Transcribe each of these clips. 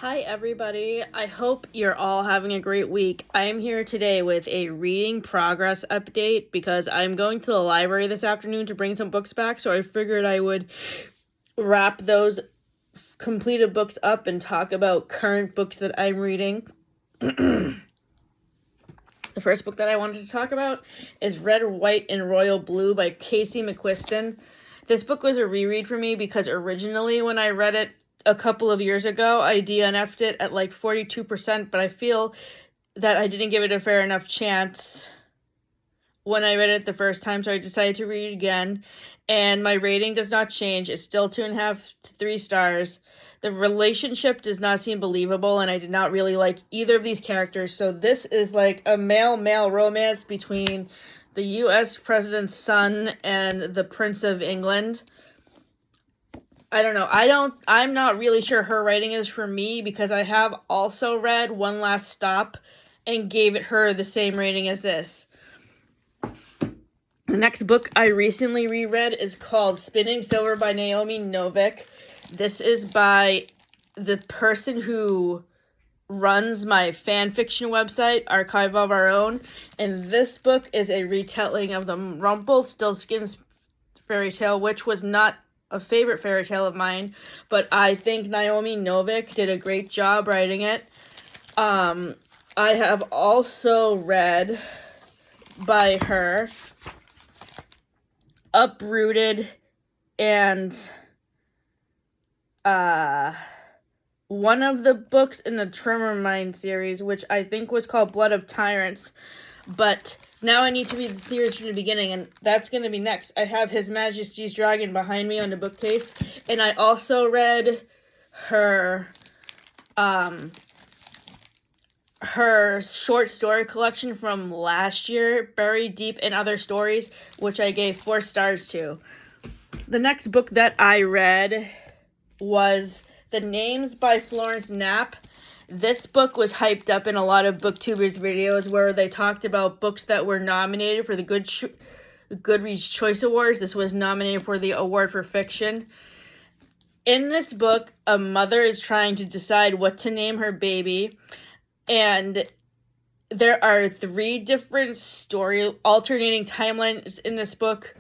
Hi, everybody. I hope you're all having a great week. I'm here today with a reading progress update because I'm going to the library this afternoon to bring some books back, so I figured I would wrap those completed books up and talk about current books that I'm reading. The first book that I wanted to talk about is Red, White, and Royal Blue by Casey McQuiston. This book was a reread for me because originally when I read it a couple of years ago, I DNF'd it at like 42%, but I feel that I didn't give it a fair enough chance when I read it the first time, so I decided to read it again, and my rating does not change. It's still 2.5 to 3 stars. The relationship does not seem believable, and I did not really like either of these characters, so this is like a male-male romance between the U.S. president's son and the Prince of England. I don't know. I'm not really sure her writing is for me because I have also read One Last Stop and gave it her the same rating as this. The next book I recently reread is called Spinning Silver by Naomi Novik. This is by the person who runs my fan fiction website, Archive of Our Own, and this book is a retelling of the Rumpelstiltskin fairy tale, which was not a favorite fairy tale of mine, but I think Naomi Novik did a great job writing it. I have also read by her Uprooted and one of the books in the Tremormind series, which I think was called Blood of Tyrants, but now I need to read the series from the beginning, and that's going to be next. I have His Majesty's Dragon behind me on the bookcase, and I also read her short story collection from last year, Buried Deep in Other Stories, which I gave 4 stars to. The next book that I read was The Names by Florence Knapp. This book was hyped up in a lot of booktubers videos where they talked about books that were nominated for the Goodreads Choice Awards. This was nominated for the award for fiction. In this book, a mother is trying to decide what to name her baby, and there are 3 different alternating timelines in this book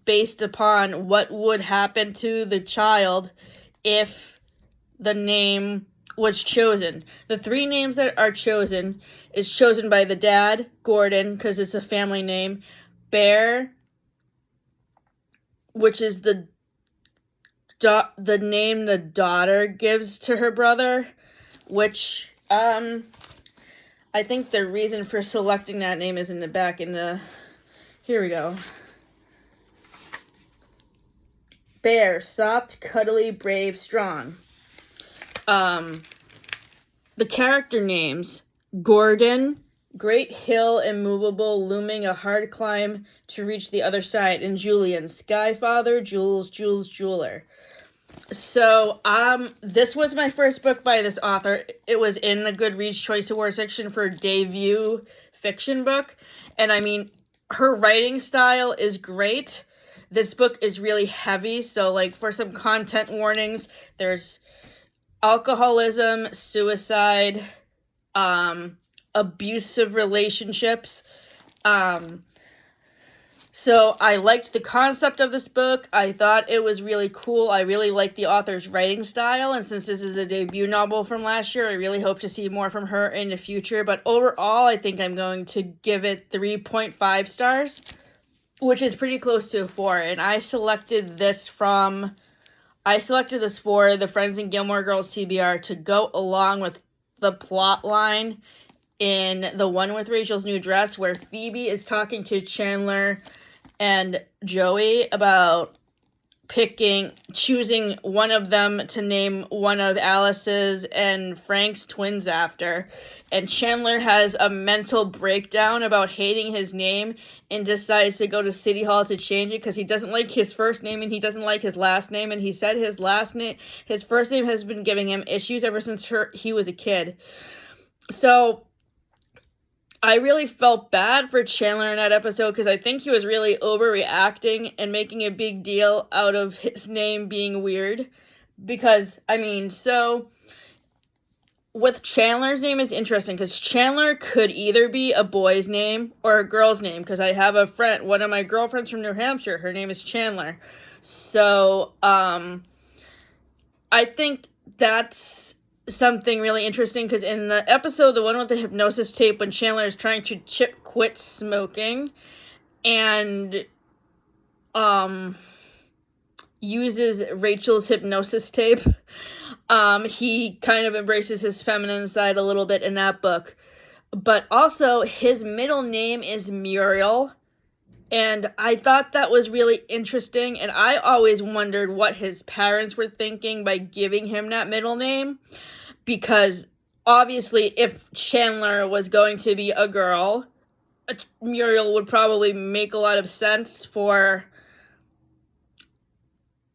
based upon what would happen to the child if the name was chosen. The 3 names that are chosen is chosen by the dad, Gordon, because it's a family name, Bear, which is the name the daughter gives to her brother, which I think the reason for selecting that name is in the back here we go. Bear, soft, cuddly, brave, strong. The character names: Gordon, great hill immovable, looming a hard climb to reach the other side, and Julian, Skyfather, Jules, jeweler. So, this was my first book by this author. It was in the Goodreads Choice Award section for debut fiction book, and I mean, her writing style is great. This book is really heavy, so like for some content warnings, there's alcoholism, suicide, abusive relationships. So I liked the concept of this book. I thought it was really cool. I really liked the author's writing style, and since this is a debut novel from last year, I really hope to see more from her in the future. But overall, I think I'm going to give it 3.5 stars, which is pretty close to a 4, and I selected this for the Friends and Gilmore Girls TBR to go along with the plot line in the one with Rachel's New Dress, where Phoebe is talking to Chandler and Joey about choosing one of them to name one of Alice's and Frank's twins after. And Chandler has a mental breakdown about hating his name and decides to go to City Hall to change it because he doesn't like his first name and he doesn't like his last name. And he said his first name has been giving him issues ever since he was a kid. So I really felt bad for Chandler in that episode because I think he was really overreacting and making a big deal out of his name being weird. Because, I mean, so with Chandler's name is interesting because Chandler could either be a boy's name or a girl's name, because I have a friend, one of my girlfriends from New Hampshire, her name is Chandler. So, I think that's something really interesting, because in the episode, the one with the hypnosis tape, when Chandler is trying to quit smoking and uses Rachel's hypnosis tape, he kind of embraces his feminine side a little bit in that book. But also, his middle name is Muriel, and I thought that was really interesting, and I always wondered what his parents were thinking by giving him that middle name, because obviously if Chandler was going to be a girl, Muriel would probably make a lot of sense for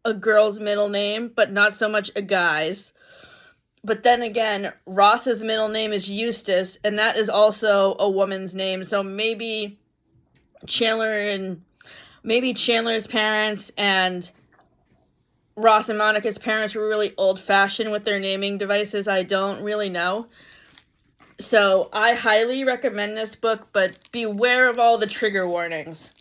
a girl's middle name, but not so much a guy's. But then again, Ross's middle name is Eustace, and that is also a woman's name, so maybe Chandler's parents and Ross and Monica's parents were really old-fashioned with their naming devices. I don't really know. So I highly recommend this book, but beware of all the trigger warnings.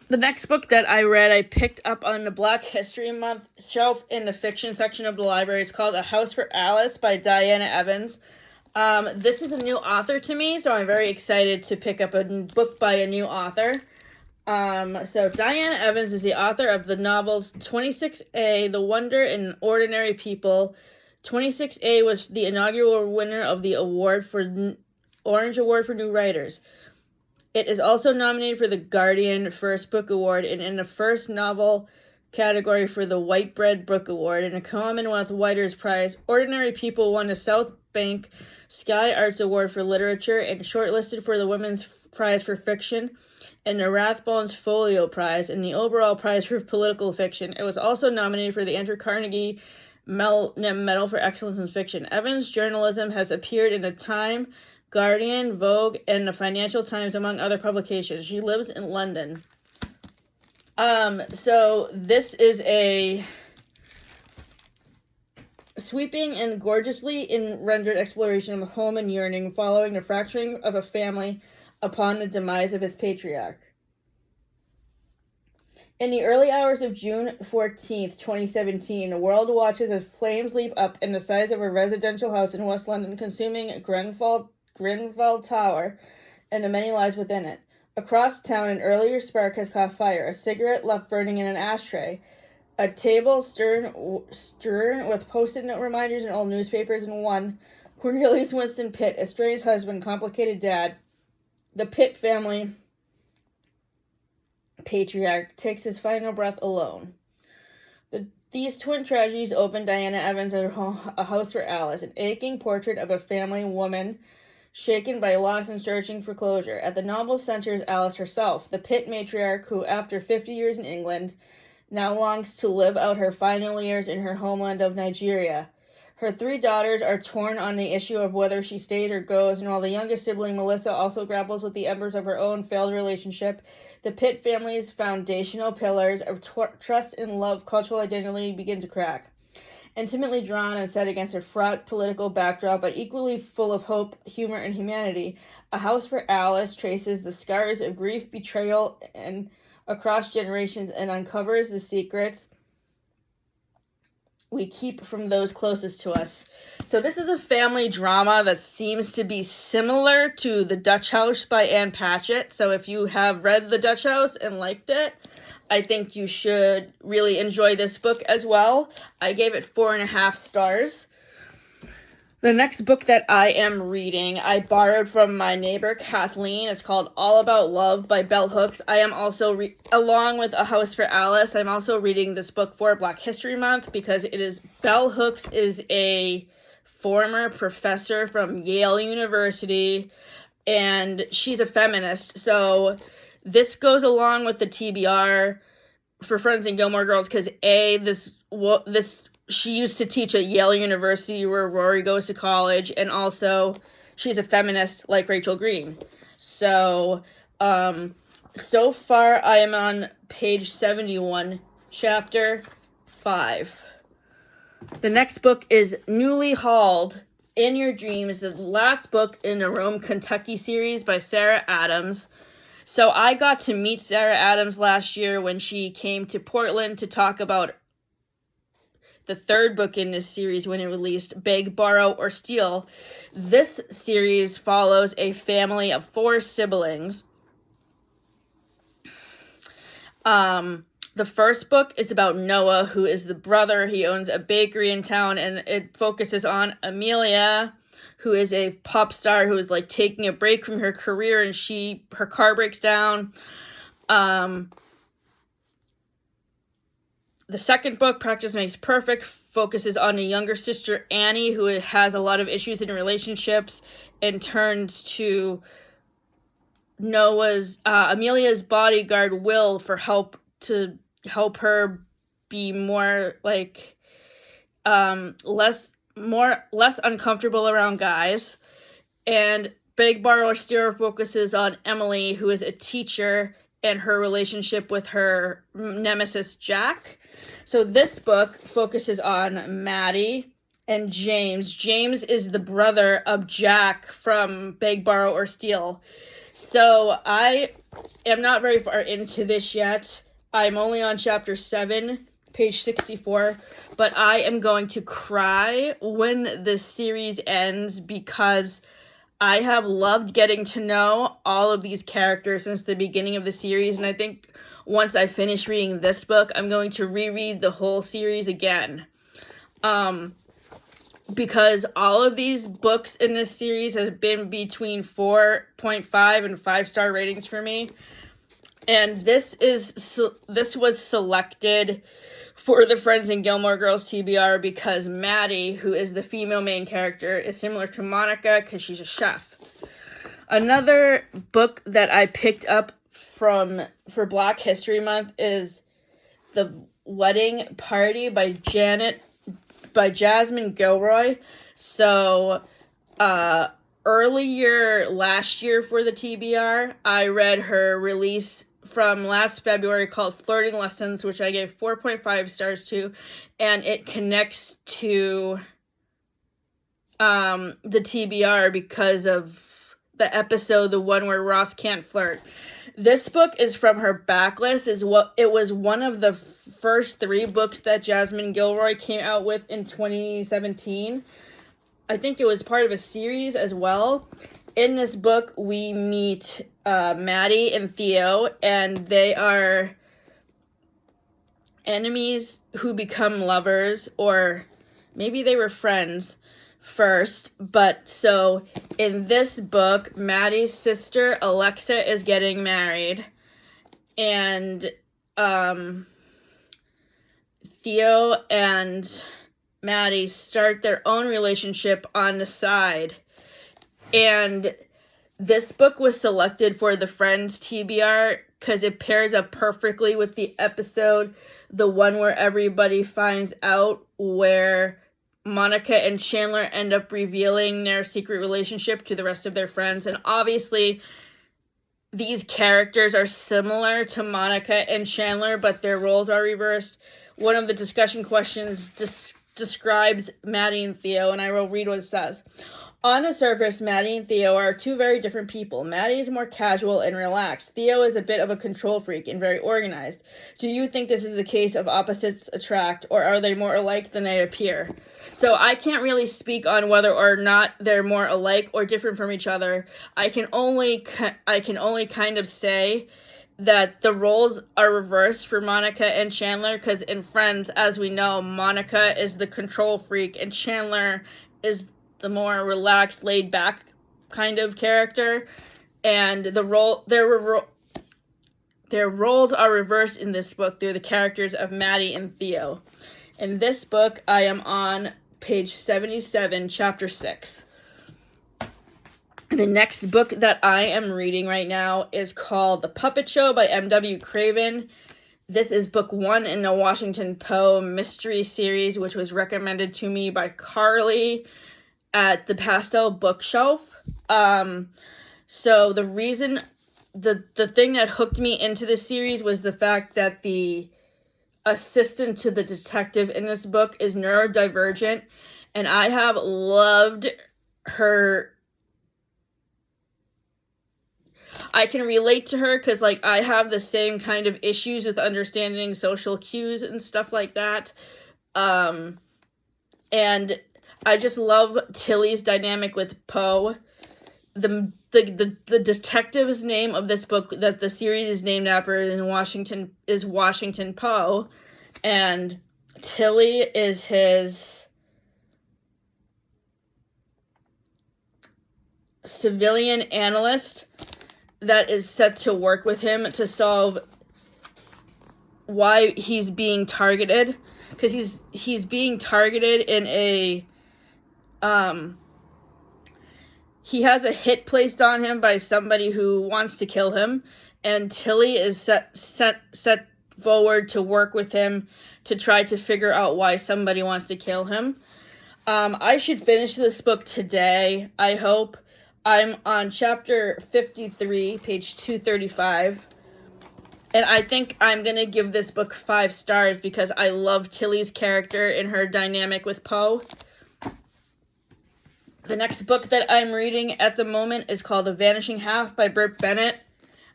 The next book that I read, I picked up on the Black History Month shelf in the fiction section of the library. It's called A House for Alice by Diana Evans. This is a new author to me, so I'm very excited to pick up a book by a new author. So Diana Evans is the author of the novels 26A, The Wonder in Ordinary People. 26A was the inaugural winner of the Orange Award for New Writers. It is also nominated for the Guardian First Book Award and in the first novel category for the Whitebread Book Award and a Commonwealth Writers' Prize. Ordinary People won the South Bank Sky Arts Award for Literature and shortlisted for the Women's Prize for Fiction and the Rathbones Folio Prize and the overall prize for political fiction. It was also nominated for the Andrew Carnegie Medal for Excellence in Fiction. Evans' journalism has appeared in the Time, Guardian, Vogue, and the Financial Times, among other publications. She lives in London. So this is a sweeping and gorgeously rendered exploration of home and yearning following the fracturing of a family upon the demise of its patriarch. In the early hours of June 14th, 2017, the world watches as flames leap up in the size of a residential house in West London, consuming Grenfell Tower and the many lives within it. Across town, an earlier spark has caught fire, a cigarette left burning in an ashtray, a table strewn with post-it note reminders and old newspapers, and one, Cornelius Winston Pitt, estranged husband, complicated dad. The Pitt family patriarch takes his final breath alone. These twin tragedies open Diana Evans' A House for Alice, an aching portrait of a family woman shaken by loss and searching for closure. At the novel's center is Alice herself, the Pitt matriarch who, after 50 years in England, now longs to live out her final years in her homeland of Nigeria. Her three daughters are torn on the issue of whether she stays or goes, and while the youngest sibling, Melissa, also grapples with the embers of her own failed relationship, the Pitt family's foundational pillars of trust and love, cultural identity begin to crack. Intimately drawn and set against a fraught political backdrop, but equally full of hope, humor, and humanity, A House for Alice traces the scars of grief, betrayal, and across generations, and uncovers the secrets we keep from those closest to us. So this is a family drama that seems to be similar to The Dutch House by Ann Patchett. So if you have read The Dutch House and liked it, I think you should really enjoy this book as well. I gave it 4.5 stars. The next book that I am reading, I borrowed from my neighbor Kathleen. It's called All About Love by Bell Hooks. I am also, along with A House for Alice, I'm also reading this book for Black History Month because Bell Hooks is a former professor from Yale University, and she's a feminist. So this goes along with the TBR for Friends and Gilmore Girls because she used to teach at Yale University where Rory goes to college, and also she's a feminist like Rachel Green. So, so far I am on page 71, chapter 5. The next book is Newly Hauled, In Your Dreams, the last book in the Rome, Kentucky series by Sarah Adams. So I got to meet Sarah Adams last year when she came to Portland to talk about the third book in this series when it released, Beg, Borrow, or Steal. This series follows a family of 4 siblings. The first book is about Noah, who is the brother. He owns a bakery in town, and it focuses on Amelia, who is a pop star who is like taking a break from her career, and her car breaks down. The second book, Practice Makes Perfect, focuses on a younger sister, Annie, who has a lot of issues in relationships and turns to Amelia's bodyguard, Will, for help to help her be more like less uncomfortable around guys. And Beg, Borrow, or Steal focuses on Emily, who is a teacher, and her relationship with her nemesis, Jack. So this book focuses on Maddie and James. James is the brother of Jack from Beg, Borrow, or Steal. So I am not very far into this yet. I'm only on chapter 7, page 64, but I am going to cry when this series ends because I have loved getting to know all of these characters since the beginning of the series, and I think once I finish reading this book, I'm going to reread the whole series again. Because all of these books in this series have been between 4.5 and 5-star ratings for me. And this was selected for the Friends and Gilmore Girls TBR because Maddie, who is the female main character, is similar to Monica because she's a chef. Another book that I picked up for Black History Month is The Wedding Party by Jasmine Gilroy. So, earlier last year for the TBR, I read her release from last February called Flirting Lessons, which I gave 4.5 stars to, and it connects to the TBR because of the episode, the one where Ross can't flirt. This book is from her backlist. It was one of the first 3 books that Jasmine Gilroy came out with in 2017. I think it was part of a series as well. In this book, we meet Maddie and Theo, and they are enemies who become lovers, or maybe they were friends first. But so in this book, Maddie's sister Alexa is getting married, and Theo and Maddie start their own relationship on the side. And this book was selected for the Friends TBR because it pairs up perfectly with the episode, the one where everybody finds out, where Monica and Chandler end up revealing their secret relationship to the rest of their friends. And obviously, these characters are similar to Monica and Chandler, but their roles are reversed. One of the discussion questions describes Maddie and Theo, and I will read what it says. On the surface, Maddie and Theo are 2 very different people. Maddie is more casual and relaxed. Theo is a bit of a control freak and very organized. Do you think this is a case of opposites attract, or are they more alike than they appear? So I can't really speak on whether or not they're more alike or different from each other. I can only kind of say that the roles are reversed for Monica and Chandler, because in Friends, as we know, Monica is the control freak and Chandler is the more relaxed, laid-back kind of character, and their roles are reversed in this book. They're the characters of Maddie and Theo. In this book, I am on page 77, chapter 6. The next book that I am reading right now is called The Puppet Show by M.W. Craven. This is book 1 in the Washington Poe mystery series, which was recommended to me by Carly at the Pastel Bookshelf. So the reason, the thing that hooked me into this series was the fact that the assistant to the detective in this book is neurodivergent, and I have loved her. I can relate to her because, like, I have the same kind of issues with understanding social cues and stuff like that. And I just love Tilly's dynamic with Poe. The detective's name of this book that the series is named after in Washington is Washington Poe, and Tilly is his civilian analyst that is set to work with him to solve why he's being targeted, because he's being targeted in a he has a hit placed on him by somebody who wants to kill him, and Tilly is set forward to work with him to try to figure out why somebody wants to kill him. I should finish this book today, I hope. I'm on chapter 53, page 235. And I think I'm going to give this book 5 stars because I love Tilly's character and her dynamic with Poe. The next book that I'm reading at the moment is called The Vanishing Half by Brit Bennett.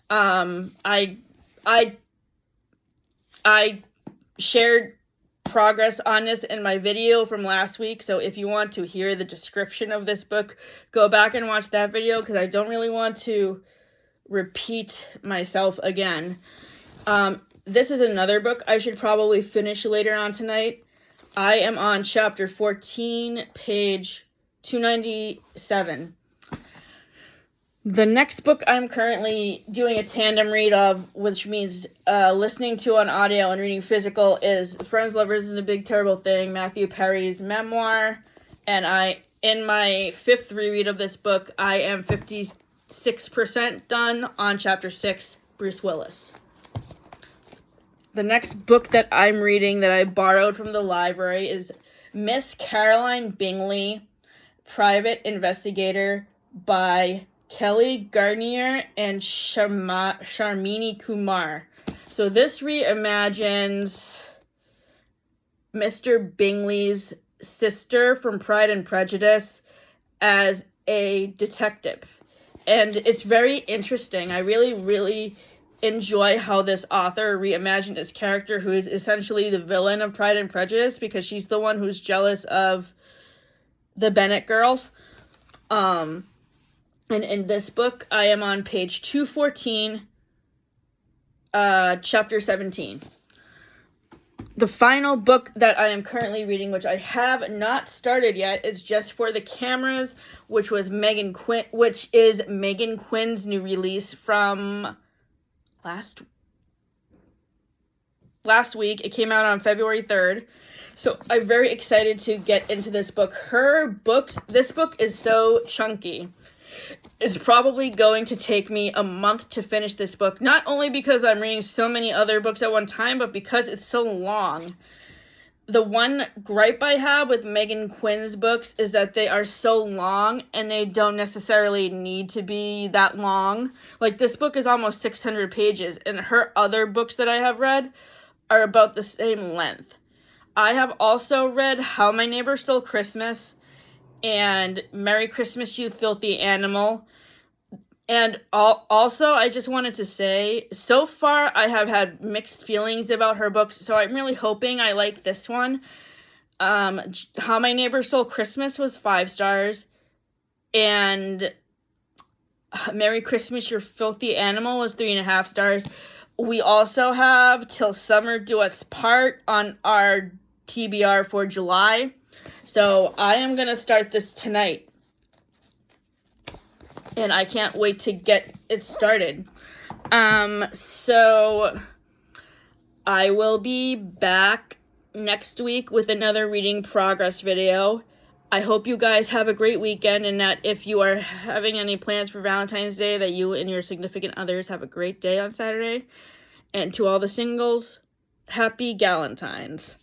I shared progress on this in my video from last week, so if you want to hear the description of this book, go back and watch that video because I don't really want to repeat myself again. This is another book I should probably finish later on tonight. I am on chapter 14, page 297. The next book I'm currently doing a tandem read of, which means listening to on audio and reading physical, is Friends, Lovers, and the Big Terrible Thing, Matthew Perry's memoir. And in my 5th reread of this book, I am 56% done on chapter 6, Bruce Willis. The next book that I'm reading that I borrowed from the library is Miss Caroline Bingley, Private Investigator by Kelly Gardner and Sharmini Kumar. So this reimagines Mr. Bingley's sister from Pride and Prejudice as a detective. And it's very interesting. I really enjoy how this author reimagined this character who is essentially the villain of Pride and Prejudice because she's the one who's jealous of the Bennet girls. And in this book, I am on page 214, chapter 17. The final book that I am currently reading, which I have not started yet, is Just for the Cameras, which is Megan Quinn's new release from last week. It came out on February 3rd. So I'm very excited to get into this book. This book is so chunky. It's probably going to take me a month to finish this book. Not only because I'm reading so many other books at one time, but because it's so long. The one gripe I have with Megan Quinn's books is that they are so long and they don't necessarily need to be that long. Like, this book is almost 600 pages, and her other books that I have read are about the same length. I have also read How My Neighbor Stole Christmas and Merry Christmas, You Filthy Animal. And also, I just wanted to say, so far I have had mixed feelings about her books, so I'm really hoping I like this one. How My Neighbor Stole Christmas was 5 stars, and Merry Christmas, Your Filthy Animal was 3.5 stars. We also have Till Summer Do Us Part on our TBR for July. So I am going to start this tonight. And I can't wait to get it started. So I will be back next week with another reading progress video. I hope you guys have a great weekend, and that if you are having any plans for Valentine's Day, that you and your significant others have a great day on Saturday. And to all the singles, happy Galentine's.